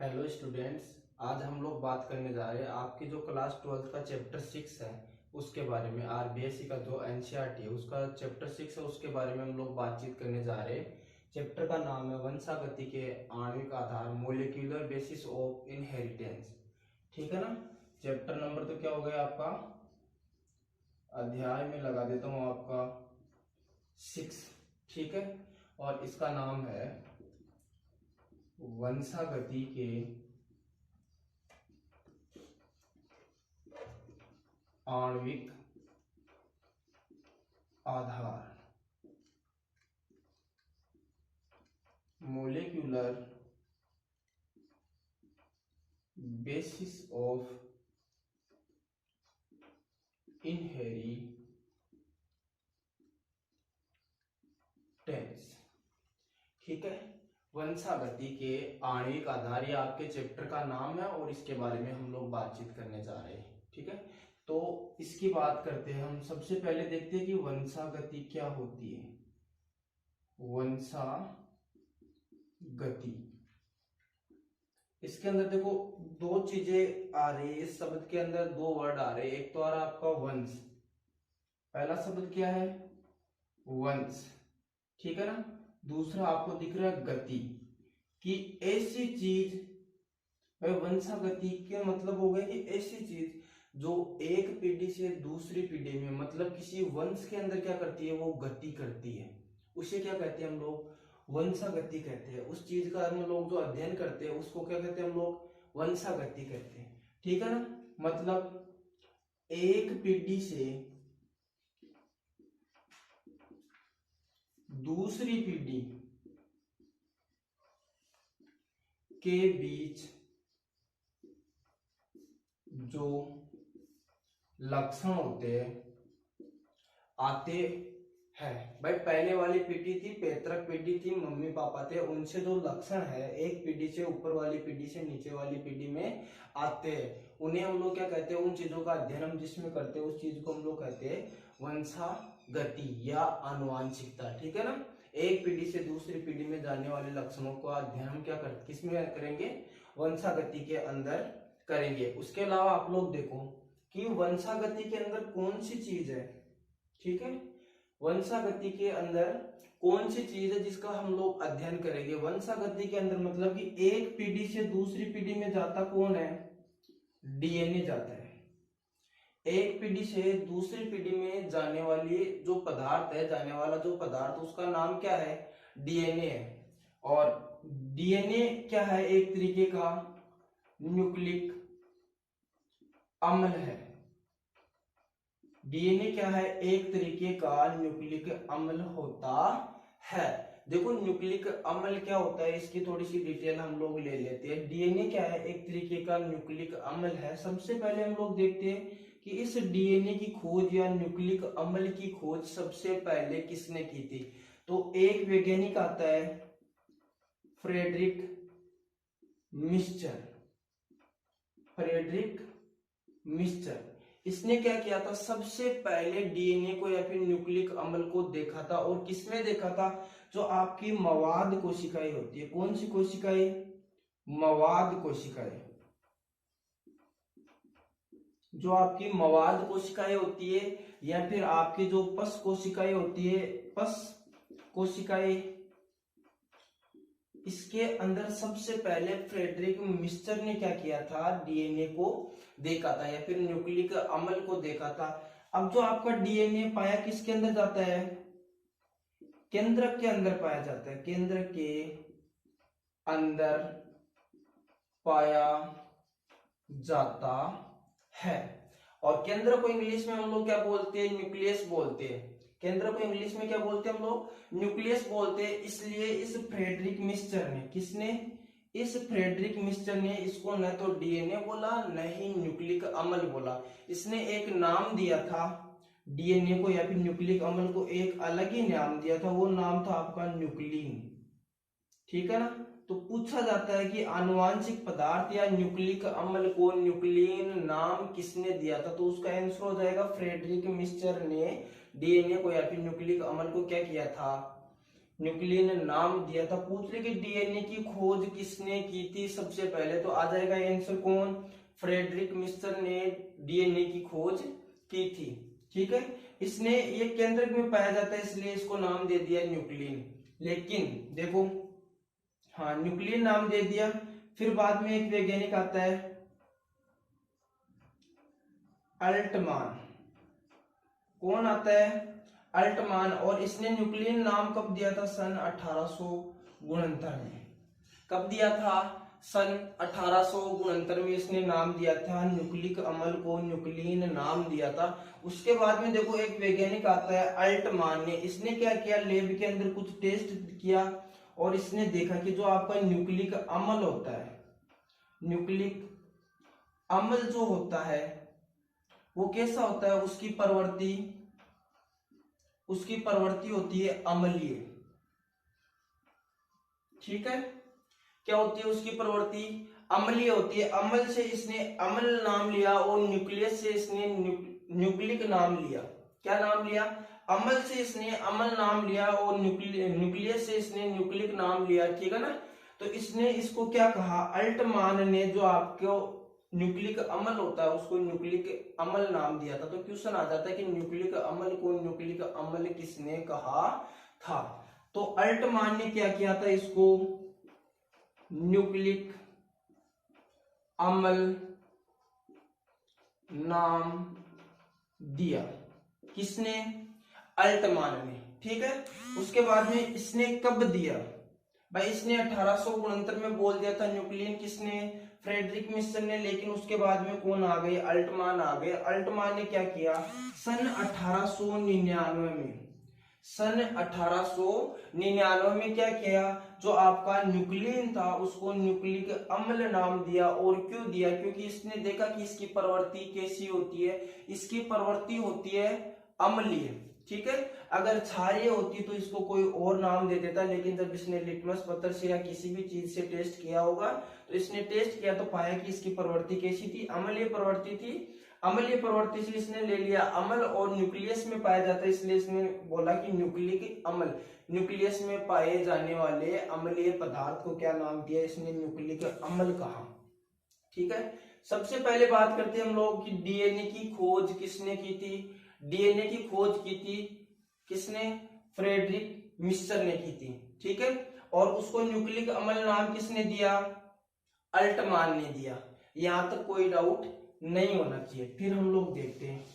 Hello students. आज हम लोग बात करने जा रहे हैं आपकी जो क्लास 12th का चैप्टर 6 है उसके बारे में। आरबीएससी का जो एनसीईआरटी है उसका चैप्टर 6 है, उसके बारे में हम लोग बातचीत करने जा रहे हैं। चैप्टर का नाम है वंशागति के आणविक आधार, मोलिक्यूलर बेसिस ऑफ इनहेरिटेंस। ठीक है ना। चैप्टर नंबर तो क्या हो गया आपका, अध्याय में लगा देता हूँ आपका 6। ठीक है। और इसका नाम है वंशागति के आणविक आधार, मोलिक्यूलर बेसिस ऑफ इनहेरिटेंस। ठीक है। वंशागति के आणविक आधार, ये आपके चैप्टर का नाम है और इसके बारे में हम लोग बातचीत करने जा रहे हैं। ठीक है। तो इसकी बात करते हैं हम। सबसे पहले देखते हैं कि वंशागति क्या होती है। वंशागति, इसके अंदर देखो दो चीजें आ रही है। इस शब्द के अंदर दो वर्ड आ रहे हैं। एक तो आ रहा है आपका वंश, पहला शब्द क्या है, वंश। ठीक है ना। दूसरा आपको दिख रहा है गति, कि ऐसी चीज, भाई वंशागति के मतलब हो गया कि ऐसी चीज जो एक पीढ़ी से दूसरी पीढ़ी में, मतलब किसी वंश के अंदर क्या करती है, वो गति करती है, उसे क्या कहते हैं हम लोग, वंशागति कहते हैं। उस चीज का हम लोग जो अध्ययन करते हैं उसको क्या कहते हैं हम लोग, वंशागति कहते हैं। ठीक है ना। मतलब एक पीढ़ी से दूसरी पीढ़ी के बीच जो लक्षण होते आते हैं, भाई पहले वाली पीढ़ी थी, पैतृक पीढ़ी थी, मम्मी पापा थे, उनसे जो लक्षण है एक पीढ़ी से ऊपर वाली पीढ़ी से नीचे वाली पीढ़ी में आते हैं, उन्हें हम लोग क्या कहते हैं, उन चीजों का अध्ययन हम जिसमें करते हैं उस चीज को हम लोग कहते हैं वंशागति या आनुवांशिकता। ठीक है ना। एक पीढ़ी से दूसरी पीढ़ी में जाने वाले लक्षणों का अध्ययन हम क्या करते, किसमें करेंगे, वंशागति के अंदर करेंगे। उसके अलावा आप लोग देखो कि वंशागति के अंदर कौन सी चीज है। ठीक है। वंशागति के अंदर कौन सी चीज है जिसका हम लोग अध्ययन करेंगे। वंशागति के अंदर मतलब कि एक पीढ़ी से दूसरी पीढ़ी में जाता कौन है, डीएनए जाता है। एक पीढ़ी से दूसरी पीढ़ी में जाने वाली जो पदार्थ है, जाने वाला जो पदार्थ, उसका नाम क्या है, डीएनए है। और डीएनए क्या है, एक तरीके का न्यूक्लिक अम्ल है। डीएनए क्या है, एक तरीके का न्यूक्लिक अम्ल होता है। देखो न्यूक्लिक अम्ल क्या होता है, इसकी थोड़ी सी डिटेल हम लोग ले लेते हैं। डीएनए क्या है, एक तरीके का न्यूक्लिक अम्ल है। सबसे पहले हम लोग देखते हैं कि इस डीएनए की खोज या न्यूक्लिक अम्ल की खोज सबसे पहले किसने की थी। तो एक वैज्ञानिक आता है, फ्रेडरिक मिस्चर। फ्रेडरिक मिस्चर, इसने क्या किया था, सबसे पहले डीएनए को या फिर न्यूक्लिक अम्ल को देखा था। और किसमें देखा था, जो आपकी मवाद कोशिकाएं होती है। कौन सी कोशिकाएं, मवाद कोशिकाएं। जो आपकी मवाद कोशिकाएं होती है या फिर आपकी जो पस कोशिकाएं होती है, पस कोशिकाएं, इसके अंदर सबसे पहले फ्रेडरिक मिस्चर ने क्या किया था, डीएनए को देखा था या फिर न्यूक्लिक अम्ल को देखा था। अब जो आपका डीएनए पाया किसके अंदर जाता है, केंद्रक के अंदर पाया जाता है। केंद्र के अंदर पाया जाता है। और केंद्र को इंग्लिश में हम लोग क्या बोलते हैं, न्यूक्लियस बोलते हैं। केंद्र को इंग्लिश में क्या बोलते हैं हम लोग, न्यूक्लियस बोलते हैं। इसलिए इस फ्रेडरिक मिस्चर ने, किसने, इस फ्रेडरिक मिस्चर ने इसको न तो डीएनए बोला न ही न्यूक्लिक अम्ल बोला। इसने एक नाम दिया था डीएनए को या फिर न्यूक्लिक अम्ल को, एक अलग ही नाम दिया था। वो नाम था आपका न्यूक्लिन। ठीक है ना। तो पूछा जाता है कि आनुवांशिक पदार्थ या न्यूक्लिक अम्ल को न्यूक्लिन नाम किसने दिया था। तो उसका आंसर हो जाएगा फ्रेडरिक मिस्चर ने डीएनए को या फिर न्यूक्लिक अम्ल को क्या किया था, न्यूक्लियन नाम दिया था। पूछ ले कि डीएनए की खोज किसने की थी सबसे पहले, तो आ जाएगा आंसर कौन, फ्रेडरिक मिस्टर ने डीएनए की खोज की थी। ठीक है, इसने ये केंद्रक में पाया जाता है इसलिए इसको नाम दे दिया न्यूक्लियन। लेकिन देखो, हाँ न्यूक्लियन नाम दे दिया, फिर बाद में एक वैज्ञानिक आता है अल्टमान। कौन आता है, अल्टमान, और इसने न्यूक्लियन नाम कब दिया था, सन 1869 में। कब दिया था, सन 1869 में इसने नाम दिया था, न्यूक्लिक अम्ल को न्यूक्लियन नाम दिया था। उसके बाद में देखो एक वैज्ञानिक आता है अल्टमान ने, इसने क्या किया, लेब के अंदर कुछ टेस्ट किया और इसने देखा कि जो आपका न्यूक्लिक अम्ल होता है, न्यूक्लिक अम्ल जो होता है वो कैसा होता है, उसकी प्रवृत्ति होती है अम्लीय। ठीक है, क्या होती है उसकी प्रवृत्ति, अम्लीय होती है। अम्ल से इसने अम्ल नाम लिया और न्यूक्लियस से इसने न्यूक्लिक नाम लिया। क्या नाम लिया, अम्ल से इसने अम्ल नाम लिया और न्यूक्लियस से इसने न्यूक्लिक नाम लिया। ठीक है ना, तो इसने इसको क्या कहा, अल्टमान ने जो आपको न्यूक्लिक अम्ल होता है उसको न्यूक्लिक अम्ल नाम दिया था। तो क्वेश्चन आ जाता है कि न्यूक्लिक अम्ल को न्यूक्लिक अम्ल किसने कहा था, तो अल्टमान ने क्या किया था, इसको न्यूक्लिक अम्ल नाम दिया। किसने, अल्टमान ने। ठीक है, उसके बाद में इसने कब दिया भाई, इसने 1869 में बोल दिया था न्यूक्लियन, किसने, फ्रेडरिक मिस्टर ने। लेकिन उसके बाद में कौन आ गए, अल्टमान आ गए। अल्टमान ने क्या किया, सन 1899 में, सन 1899 में क्या किया, जो आपका न्यूक्लियन था उसको न्यूक्लिक अम्ल नाम दिया। और क्यों दिया, क्योंकि इसने देखा कि इसकी प्रवृत्ति कैसी होती है, इसकी प्रवृत्ति होती है अम्लीय। ठीक है, अगर क्षारीय होती तो इसको कोई और नाम दे देता, लेकिन जब इसने लिटमस पत्थर से या किसी भी चीज से टेस्ट किया होगा तो इसने टेस्ट किया तो पाया कि इसकी प्रवृत्ति कैसी थी, अम्लीय प्रवृत्ति थी। अम्लीय प्रवृत्ति से इसने ले लिया अम्ल, और न्यूक्लियस में पाया जाता है इसलिए इसने बोला कि न्यूक्लिक अम्ल, न्यूक्लियस में पाए जाने वाले अम्लीय पदार्थ को क्या नाम दिया, इसने न्यूक्लिक अम्ल कहा। ठीक है, सबसे पहले बात करते हैं हम लोग कि डीएनए की खोज किसने की थी। डीएनए की खोज की थी किसने, फ्रेडरिक मिस्टर ने की थी। ठीक है, और उसको न्यूक्लिक अम्ल नाम किसने दिया, अल्टमान ने दिया। यहां तक कोई डाउट नहीं होना चाहिए। फिर हम लोग देखते हैं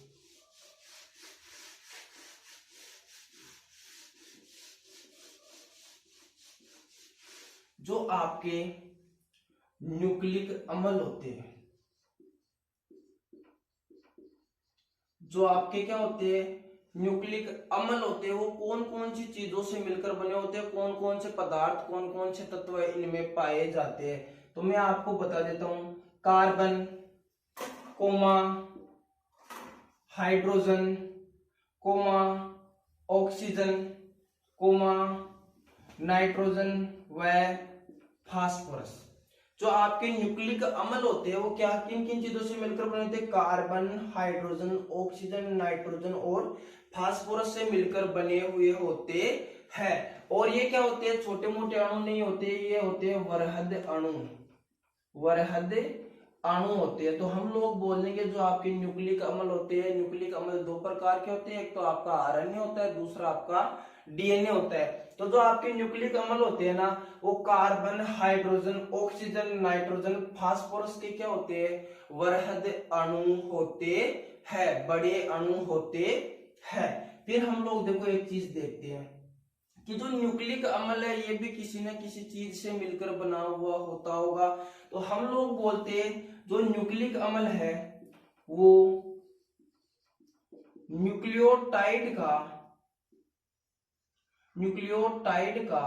जो आपके न्यूक्लिक अम्ल होते हैं, जो आपके क्या होते हैं, न्यूक्लिक अम्ल होते हैं, वो कौन कौन सी चीजों से मिलकर बने होते हैं, कौन कौन से पदार्थ, कौन कौन से तत्व इनमें पाए जाते हैं। तो मैं आपको बता देता हूं, carbon, comma, hydrogen, comma, oxygen, comma, nitrogen व फास्फोरस। जो आपके न्यूक्लिक अम्ल होते हैं वो क्या, किन किन चीजों से मिलकर बने होते हैं, कार्बन, हाइड्रोजन, ऑक्सीजन, नाइट्रोजन और फास्फोरस से मिलकर बने हुए होते हैं। और ये क्या होते हैं, छोटे मोटे अणु नहीं होते, ये होते हैं वरहद अणु, वरहद अणु होते हैं। तो हम लोग बोल देंगे जो आपके न्यूक्लिक अम्ल होते हैं, न्यूक्लिक अम्ल दो प्रकार के होते हैं, एक तो आपका आरएनए होता है, दूसरा आपका डीएनए होता है। तो जो आपके न्यूक्लिक अम्ल होते हैं ना, वो carbon, hydrogen, oxygen, nitrogen, phosphorus के क्या होते हैं, वरहद अणु होते हैं, बड़े अणु होते हैं। फिर हम लोग देखो एक चीज देखते हैं कि जो न्यूक्लिक अम्ल है ये भी किसी न किसी चीज से मिलकर बना हुआ होता होगा। तो हम लोग बोलते हैं जो न्यूक्लिक अम्ल है वो न्यूक्लियोटाइड का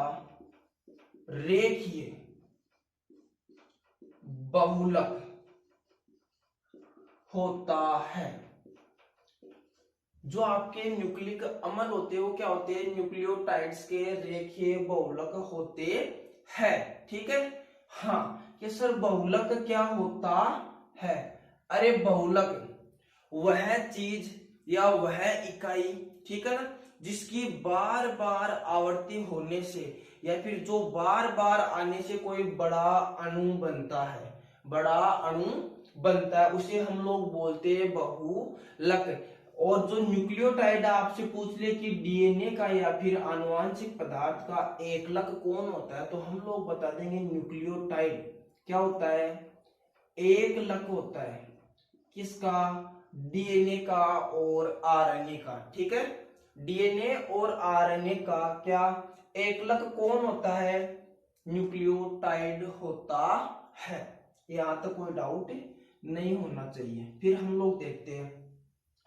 रेखीय बहुलक होता है। जो आपके न्यूक्लिक अम्ल होते हैं वो क्या होते हैं, न्यूक्लियोटाइड्स के रेखीय बहुलक होते हैं। ठीक है, हाँ कि सर बहुलक क्या होता है, अरे बहुलक वह चीज या वह इकाई, ठीक है ना, जिसकी बार बार आवर्ती होने से या फिर जो बार बार आने से कोई बड़ा अणु बनता है, बड़ा अणु बनता है, उसे हम लोग बोलते हैं बहुलक। और जो न्यूक्लियोटाइड आपसे पूछ ले कि डीएनए का या फिर आनुवांशिक पदार्थ का एकलक कौन होता है, तो हम लोग बता देंगे न्यूक्लियोटाइड क्या होता है, एकलक होता है। किसका? डीएनए का और आरएनए का। ठीक है, डीएनए और आरएनए का क्या एकलक कौन होता है? न्यूक्लियोटाइड होता है। यहां तक कोई डाउट नहीं होना चाहिए। फिर हम लोग देखते हैं,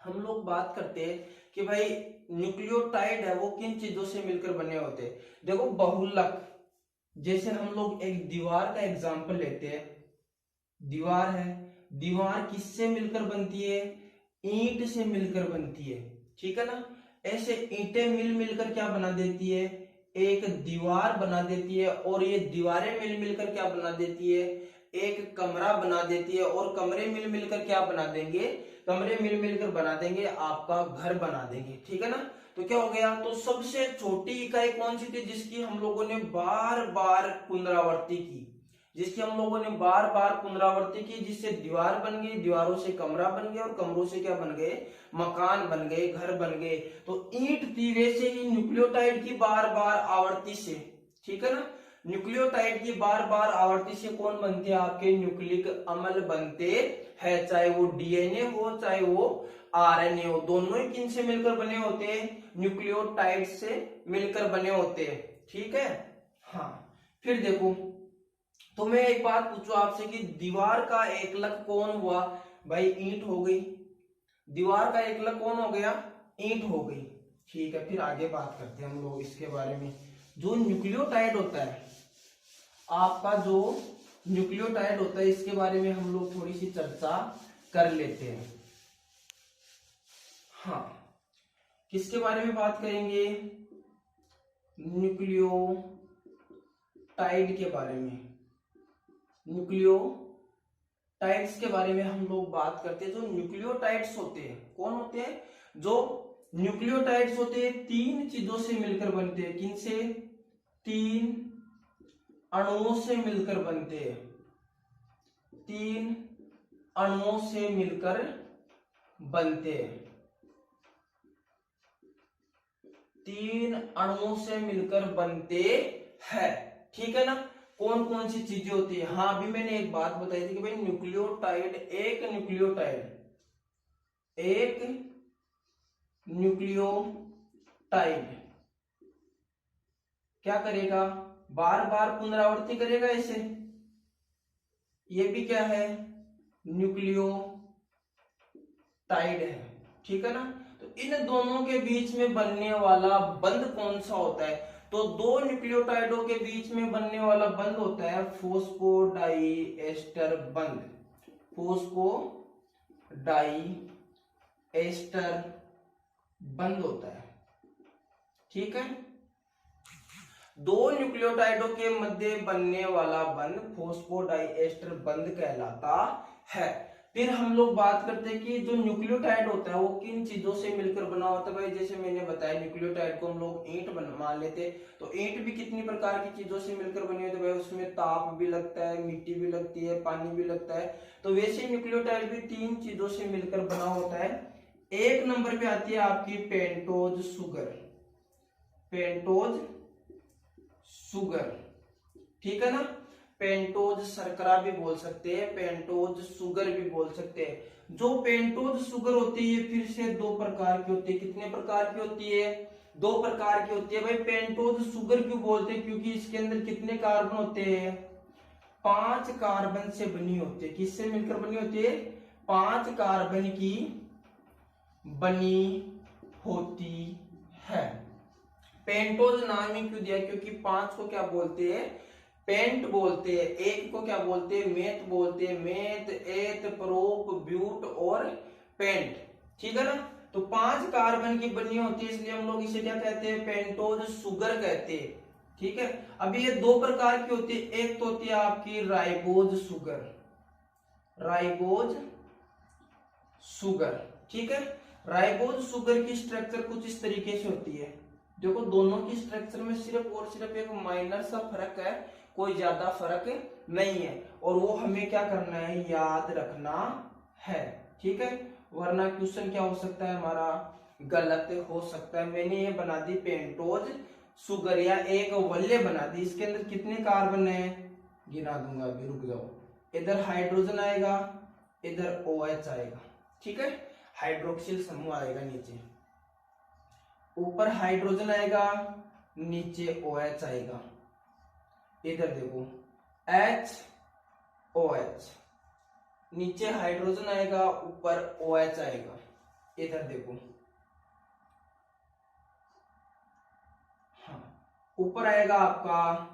हम लोग बात करते हैं कि भाई न्यूक्लियोटाइड है वो किन चीजों से मिलकर बने होते हैं। देखो बहुलक, जैसे हम लोग एक दीवार का एग्जांपल लेते हैं, दीवार है, दीवार किससे मिलकर बनती है? ईंट से मिलकर बनती है। ठीक है ना, ऐसे ईंटें मिल मिलकर क्या बना देती है? एक दीवार बना देती है। और ये दीवारें मिल मिलकर क्या बना देती है? एक कमरा बना देती है। और कमरे मिल मिलकर क्या बना देंगे? कमरे मिल मिलकर बना देंगे आपका घर बना देंगे। ठीक है ना, तो क्या हो गया? तो सबसे छोटी इकाई कौन सी थी जिसकी हम लोगों ने बार बार पुनरावृत्ति की, जिसकी हम लोगों ने बार बार पुनरावृत्ति की, जिससे दीवार बन गई, दीवारों से कमरा बन गया और कमरों से क्या बन गए? मकान बन गए, घर बन गए। तो ईंट थी, वैसे ही न्यूक्लियोटाइड की बार बार आवर्ती से, ठीक है ना, न्यूक्लियोटाइड की बार बार आवर्ती से कौन बनते हैं? आपके न्यूक्लिक अम्ल बनते हैं। चाहे वो डीएनए हो चाहे वो आरएनए हो, दोनों ही किन से मिलकर बने होते हैं? न्यूक्लियोटाइड से मिलकर बने होते हैं। ठीक है, हाँ। फिर देखो, तो मैं एक बात पूछूं आपसे कि दीवार का एकलक कौन हुआ? भाई ईंट हो गई। दीवार का एकलक कौन हो गया? ईंट हो गई। ठीक है, फिर आगे बात करते हैं हम लोग इसके बारे में। जो न्यूक्लियोटाइड होता है, आपका जो न्यूक्लियोटाइड होता है, इसके बारे में हम लोग थोड़ी सी चर्चा कर लेते हैं। हाँ, किसके बारे में बात करेंगे? न्यूक्लियोटाइड के बारे में। न्यूक्लियोटाइड्स के बारे में हम लोग बात करते हैं। जो न्यूक्लियोटाइड्स होते हैं, कौन होते हैं? जो न्यूक्लियोटाइड्स होते हैं तीन चीजों से मिलकर बनते हैं। किन से? तीन अणुओं से मिलकर बनते हैं। तीन अणुओं से मिलकर बनते हैं। तीन अणुओं से मिलकर बनते हैं। ठीक है ना, कौन कौन सी चीजें होती है? हाँ, अभी मैंने एक बात बताई थी कि भाई न्यूक्लियोटाइड, एक न्यूक्लियोटाइड क्या करेगा? बार बार पुनरावृत्ति करेगा इसे। ये भी क्या है? न्यूक्लियोटाइड है। ठीक है ना, तो इन दोनों के बीच में बनने वाला बंध कौन सा होता है? तो दो न्यूक्लियोटाइडों के बीच में बनने वाला बंध होता है फॉस्फोडाइएस्टर बंध। फॉस्फोडाइएस्टर बंध होता है। ठीक है, दो न्यूक्लियोटाइडों के मध्य बनने वाला बंध फॉस्फोडाइएस्टर बंध कहलाता है। फिर हम लोग बात करते हैं कि जो न्यूक्लियोटाइड होता है वो किन चीजों से मिलकर बना होता है। भाई जैसे मैंने बताया, न्यूक्लियोटाइड को हम लोग ईंट मान लेते, तो ईंट भी कितनी प्रकार की चीजों से मिलकर बनी होती है? भाई उसमें ताप भी लगता है, मिट्टी भी लगती है, पानी भी लगता है। तो वैसे न्यूक्लियोटाइड भी तीन चीजों से मिलकर बना होता है। एक नंबर पे आती है आपकी पेंटोज शुगर। पेंटोज शुगर, ठीक है ना, पेंटोज शर्करा भी बोल सकते हैं, पेंटोज शुगर भी बोल सकते हैं। जो पेंटोज शुगर होती है फिर से दो प्रकार की होती है। कितने प्रकार की होती है? दो प्रकार की होती है। भाई पेंटोज शुगर क्यों बोलते हैं? क्योंकि इसके अंदर कितने कार्बन होते हैं? 5 कार्बन से बनी होती है। किससे मिलकर बनी होती है? 5 कार्बन की बनी होती है। पेंटोज नाम ही क्यों दिया? क्योंकि 5 को क्या बोलते हैं? पेंट बोलते हैं। एक को क्या बोलते हैं? मेथ बोलते हैं। मेथ, एथ, प्रोप, ब्यूट और पेंट। ठीक है ना, तो 5 कार्बन की बनी होती है, इसलिए हम लोग इसे क्या कहते हैं? पेंटोज शुगर कहते हैं। ठीक है, अभी ये दो प्रकार की होती है। एक तो होती है आपकी राइबोज शुगर, राइबोज शुगर। ठीक है, राइबोज शुगर की स्ट्रक्चर कुछ इस तरीके से होती है। देखो दोनों की स्ट्रक्चर में सिर्फ और सिर्फ एक माइनर सा फर्क है, कोई ज्यादा फर्क नहीं है, और वो हमें क्या करना है, याद रखना है। ठीक है, वरना क्वेश्चन क्या हो सकता है हमारा, गलत हो सकता है। मैंने ये बना दी पेंटोज शुगर या एक वल्य बना दी, इसके अंदर कितने कार्बन है गिना दूंगा, अभी रुक जाओ। इधर हाइड्रोजन आएगा, इधर OH आएगा। ठीक है, हाइड्रोक्सिल समूह आएगा नीचे, ऊपर हाइड्रोजन आएगा, नीचे OH आएगा। इधर देखो HOH, नीचे हाइड्रोजन आएगा, ऊपर OH आएगा। इधर देखो, हाँ, ऊपर आएगा आपका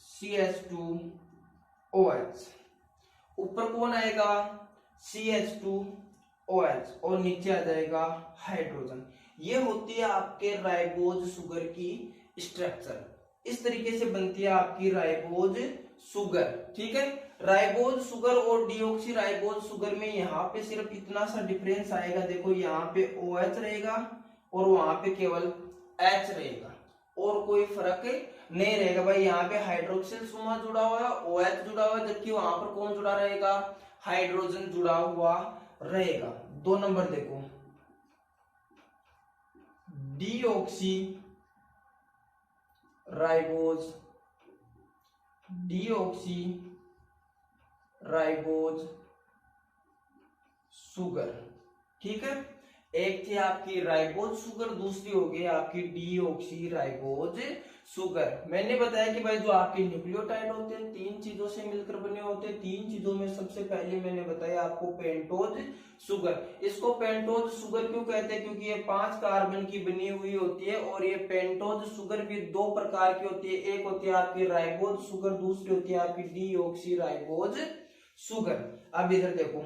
CH2OH, ऊपर कौन आएगा CH2OH, और नीचे आ जाएगा हाइड्रोजन। ये होती है आपके राइबोज शुगर की स्ट्रक्चर। इस तरीके से बनती है आपकी राइबोज शुगर। ठीक है, राइबोज शुगर और डीऑक्सी राइबोज शुगर में यहाँ पे सिर्फ इतना सा डिफरेंस आएगा। देखो यहाँ पे OH रहेगा और वहां पे केवल H रहेगा, और कोई फर्क नहीं रहेगा। भाई यहाँ पे हाइड्रोक्सिल समूह जुड़ा हुआ है, OH जुड़ा हुआ है, जबकि वहां पर कौन जुड़ा रहेगा, हाइड्रोजन जुड़ा हुआ रहेगा। 2 नंबर देखो, deoxy ribose, deoxy ribose sugar. ठीक है, एक थी आपकी राइबोज शुगर, दूसरी हो गई आपकी डीऑक्सी राइबोज शुगर। मैंने बताया कि भाई जो आपके न्यूक्लियोटाइड होते हैं 3 चीजों से मिलकर बने होते हैं। 3 चीजों में सबसे पहले मैंने बताया आपको पेंटोज शुगर। इसको पेंटोज शुगर क्यों कहते हैं, क्योंकि ये 5 कार्बन की बनी हुई होती है, और ये पेंटोज शुगर भी 2 प्रकार की होती है। एक होती है आपकी राइबोज शुगर, दूसरी होती है आपकी डीऑक्सी राइबोज शुगर। अब इधर देखो,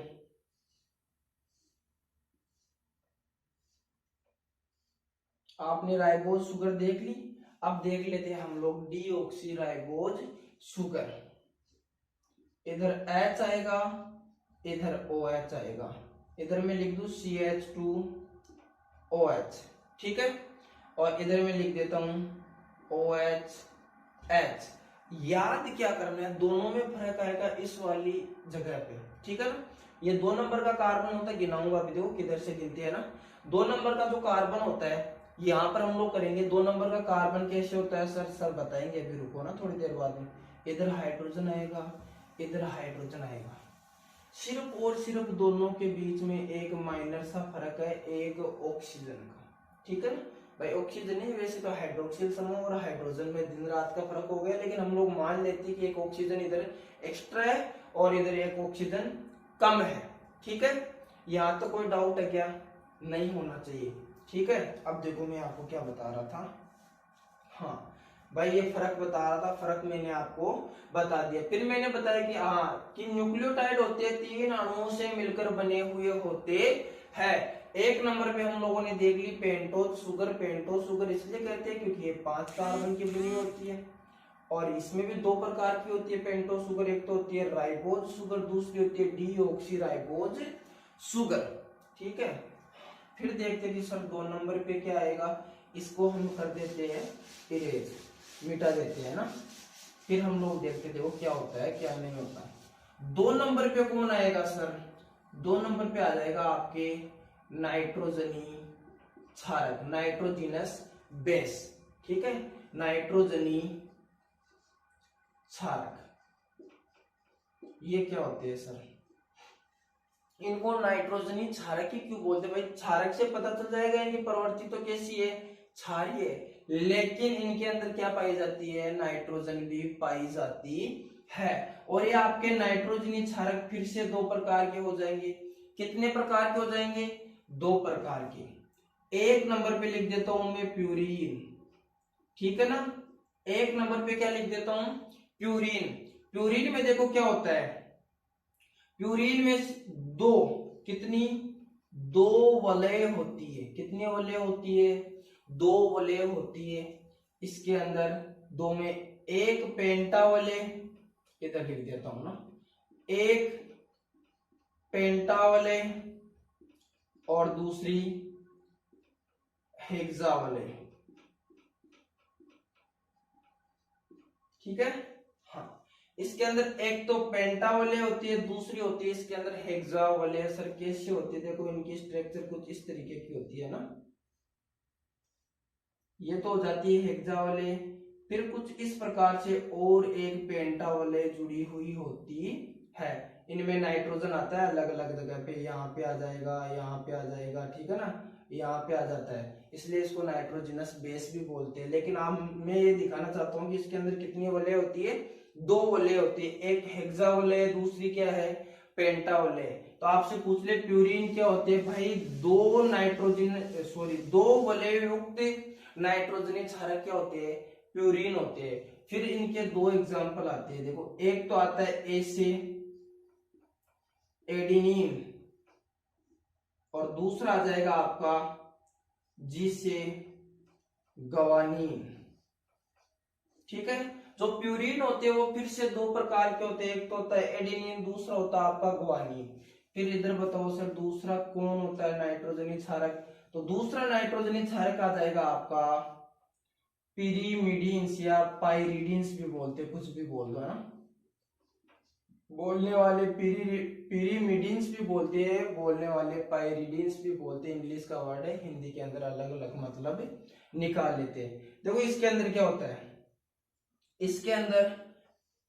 आपने राइबोज शुगर देख ली, अब देख लेते हैं हम लोग डीऑक्सी राइबोज शुगर। इधर H आएगा, इधर OH आएगा, इधर मैं लिख दूं CH2OH। ठीक है, और इधर मैं लिख देता हूं OHH। याद क्या करना है, दोनों में फर्क आएगा इस वाली जगह पे। ठीक है ना, ये 2 नंबर का कार्बन होता है, गिनाऊंगा अभी, देखो किधर से गिनती है ना। 2 नंबर का जो कार्बन होता है, यहाँ पर हम लोग करेंगे 2 नंबर का कार्बन कैसे होता है, सर बताएंगे, अभी रुको ना थोड़ी देर बाद में। इधर हाइड्रोजन आएगा, इधर हाइड्रोजन आएगा, सिर्फ और सिर्फ दोनों के बीच में एक माइनर सा फर्क है, एक ऑक्सीजन का। ठीक है ना भाई, ऑक्सीजन ही, वैसे तो हाइड्रोक्सिल समूह और हाइड्रोजन में दिन रात का फर्क हो गया, लेकिन हम लोग मान लेते हैं कि एक ऑक्सीजन इधर एक्स्ट्रा है और इधर एक ऑक्सीजन कम है। ठीक है, यहाँ तो कोई डाउट है क्या, नहीं होना चाहिए। ठीक है, अब देखो मैं आपको क्या बता रहा था, हाँ भाई ये फर्क बता रहा था, फर्क मैंने आपको बता दिया। फिर मैंने बताया कि हाँ कि न्यूक्लियोटाइड होते हैं 3 अणुओं से मिलकर बने हुए होते हैं। 1 नंबर पे हम लोगों ने देख ली पेंटोज शुगर। पेंटोज शुगर इसलिए कहते हैं क्योंकि ये 5 कार्बन की बनी होती है, और इसमें भी 2 प्रकार की होती है पेंटोज शुगर। एक तो होती है राइबोज शुगर, दूसरी होती है डीऑक्सी राइबोज शुगर। ठीक है, फिर देखते हैं कि सर 2 नंबर पे क्या आएगा, इसको हम कर देते हैं इरेज, मिटा देते हैं ना। फिर हम लोग देखते देखो क्या होता है क्या नहीं होता है। 2 नंबर पे कौन आएगा सर, 2 नंबर पे आ जाएगा आपके नाइट्रोजनी क्षारक, नाइट्रोजिनस बेस। ठीक है, नाइट्रोजनी क्षारक, ये क्या होते हैं सर, इनको नाइट्रोजनी क्षारक ही क्यों बोलते हैं भाई, क्षारक से पता चल जाएगा इनकी प्रवृत्ति तो कैसी है, क्षारीय है, लेकिन इनके अंदर क्या पाई जाती है, नाइट्रोजन भी पाई जाती है। और ये आपके नाइट्रोजनी क्षारक फिर से 2 प्रकार के हो जाएंगे। कितने प्रकार के हो जाएंगे, 2 प्रकार के। 1 नंबर पे लिख देता हूं मैं प्यूरीन। ठीक है ना, 1 नंबर पे क्या लिख देता हूं, प्यूरीन। प्यूरीन में देखो क्या होता है, प्यूरीन में 2 कितनी 2 वलय होती है। कितनी वलय होती है, 2 वलय होती है। इसके अंदर 2 में एक पेंटा वलय, इधर लिख देता हूं ना, एक पेंटावले और दूसरी हेक्सावले। ठीक है। हाँ, इसके अंदर एक तो पेंटावले होती है, दूसरी होती है इसके अंदर हेक्सावले। सर कैसे होती है? देखो इनकी स्ट्रक्चर कुछ इस तरीके की होती है ना, ये तो हो जाती है हेक्सावले। फिर कुछ इस प्रकार से और एक पेंटावले जुड़ी हुई होती है। इनमें नाइट्रोजन आता है अलग अलग जगह पे, यहाँ पे आ जाएगा, यहाँ पे आ जाएगा, ठीक है ना, यहाँ पे आ जाता है, इसलिए इसको नाइट्रोजनस बेस भी बोलते हैं। लेकिन आप, मैं ये दिखाना चाहता हूँ कि इसके अंदर कितनी वलय होती है, 2 वलय होती है, एक हेक्सावलय, दूसरी क्या है, पेंटावलय। तो आपसे पूछ ले प्यूरिन क्या होते हैं भाई, 2 वलय युक्त नाइट्रोजनी क्षारक क्या होते हैं, प्यूरिन होते हैं। फिर इनके 2 एग्जांपल आते हैं, देखो एक तो आता है ए से एडिनिन और दूसरा आ जाएगा आपका जी से गवानीन। ठीक है। जो प्यूरिन होते हैं वो फिर से 2 प्रकार के होते हैं, एक तो होता है एडिनिन, दूसरा होता है आपका ग्वानीन। फिर इधर बताओ सर दूसरा कौन होता है नाइट्रोजनी क्षारक, तो दूसरा नाइट्रोजनी क्षारक आ जाएगा आपका पिरीमिडीन्स या पाइरिडीन्स भी बोलते, कुछ भी बोल दो है ना, बोलने वाले पिरीमिडीन्स भी बोलते हैं, बोलने वाले पाइरिडीन्स भी बोलते हैं। इंग्लिश का वर्ड है, हिंदी के अंदर अलग अलग मतलब निकाल लेते हैं। देखो इसके अंदर क्या होता है, इसके अंदर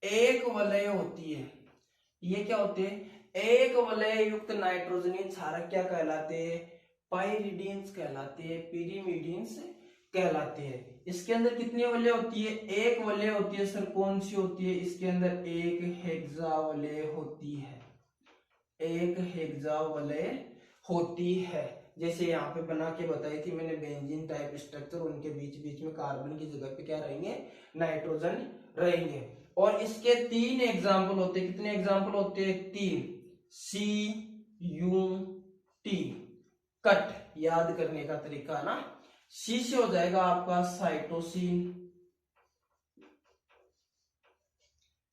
एक वलय होती है, ये क्या होते हैं, एक वलय युक्त नाइट्रोजनी क्षारक क्या कहलाते हैं, पाइरिडीन्स कहलाते हैं, पिरीमिडीन्स कहलाते हैं। इसके अंदर कितनी वलय होती है, एक वलय होती है। सर कौन सी होती है, इसके अंदर एक हेक्सावलय होती है, एक हेक्सावलय होती है। जैसे यहाँ पे बना के बताई थी मैंने बेंजीन टाइप स्ट्रक्चर, उनके बीच बीच में कार्बन की जगह पे क्या रहेंगे, नाइट्रोजन रहेंगे। और इसके 3 एग्जाम्पल होते हैं, कितने एग्जाम्पल होते हैं, 3, CUT, कट याद करने का तरीका है ना, सी से हो जाएगा आपका साइटोसिन,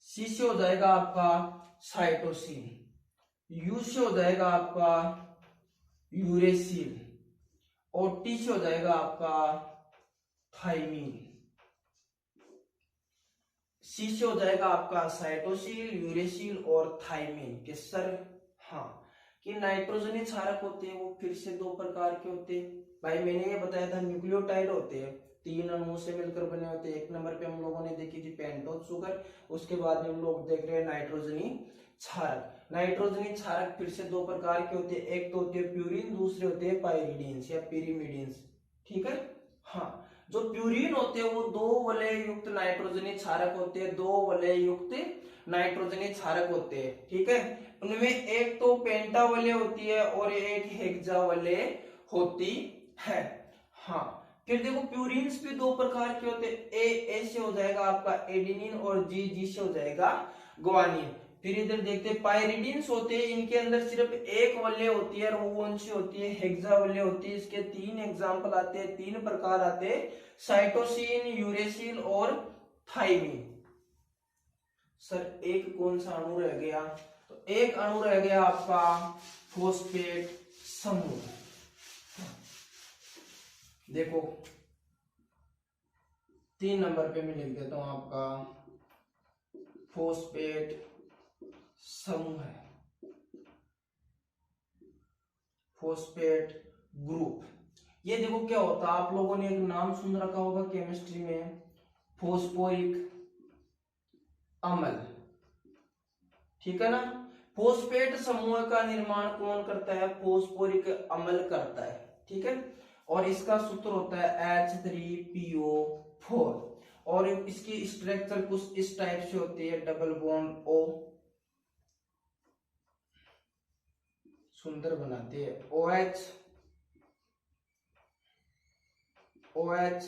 सी से हो जाएगा आपका साइटोसिन, यू से हो जाएगा आपका यूरेसिल और टी से हो जाएगा आपका थाइमीन। सी से हो जाएगा आपका साइटोसिल, यूरेसिल और थाइमीन। कि सर हाँ, कि नाइट्रोजनी क्षारक होते हैं वो फिर से 2 प्रकार के होते हैं भाई। मैंने ये बताया था न्यूक्लियोटाइड होते हैं, 3 अणुओं से मिलकर बने होते हैं। 1 नंबर पे हम लोगों ने देखी थी पेंटोज शुगर, उसके बाद में हम लोग देख रहे हैं नाइट्रोजनी क्षारक। नाइट्रोजनी क्षारक फिर से 2 प्रकार के होते हैं, एक तो होते हैं प्यूरिन, दूसरे होते हैं पाइरिडीन्स या पिरीमिडीन्स। ठीक है। हाँ, जो प्यूरिन होते हैं वो 2 वलय युक्त नाइट्रोजनी क्षारक होते हैं, 2 वलय युक्त नाइट्रोजनी क्षारक होते हैं। ठीक है। उनमें एक तो पेंटावलय होती है और एक हेक्सावलय होती है। हाँ, फिर देखो प्यूरिन्स भी 2 प्रकार के होते हैं, ए से हो जाएगा आपका एडिनिन और जी से हो जाएगा ग्वानिन। फिर इधर देखते हैं पाइरिडीन्स होते हैं, इनके अंदर सिर्फ एक वलय होती है और वो कौन सी होती है, हेक्सावलय होती है। इसके 3 एग्जांपल आते हैं, 3 प्रकार आते हैं, साइटोसिन, यूरेसिल और थाइमीन। सर एक कौन सा अणु रह गया, तो एक अणु रह गया आपका फॉस्फेट समूह। देखो 3 नंबर पे मैं लिख देता हूं आपका फॉस्फेट समूह है, फॉस्फेट ग्रुप। ये देखो क्या होता है, आप लोगों ने एक नाम सुन रखा होगा केमिस्ट्री में, फॉस्फोरिक अम्ल। ठीक है ना। फॉस्फेट समूह का निर्माण कौन करता है, फॉस्फोरिक अम्ल करता है। ठीक है। और इसका सूत्र होता है H3PO4 और इसकी स्ट्रक्चर कुछ इस टाइप से होती है, डबल बॉन्ड O, सुंदर बनाते हैं, OH OH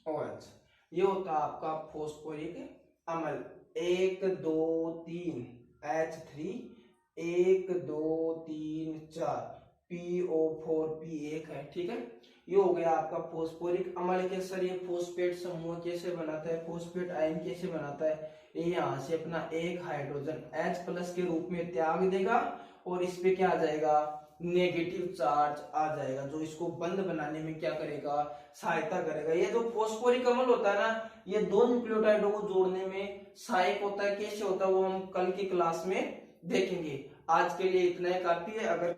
OH, ये होता है आपका फॉस्फोरिक अम्ल। 1 2 3 H3, 1 2 3 4 PO4P1 है, ठीक है। ये हो गया आपका फोस्फोरिक अम्ल के सर, ये फोस्फेट समूह कैसे बनाता है, फोस्फेट आयन कैसे बनाता है, ये यहाँ से अपना एक हाइड्रोजन H+ के रूप में त्याग देगा और इस पे क्या आ जाएगा, नेगेटिव चार्ज आ जाएगा, जो इसको बंद बनाने में क्या करेगा, सहायता करेगा। ये जो फोस्फोरिक अम्ल होता है ना, ये दो न्यूक्लियोटाइडों को जोड़ने में सहायक होता है। कैसे होता है वो हम कल की क्लास में देखेंगे। आज के लिए इतना ही काफी है। अगर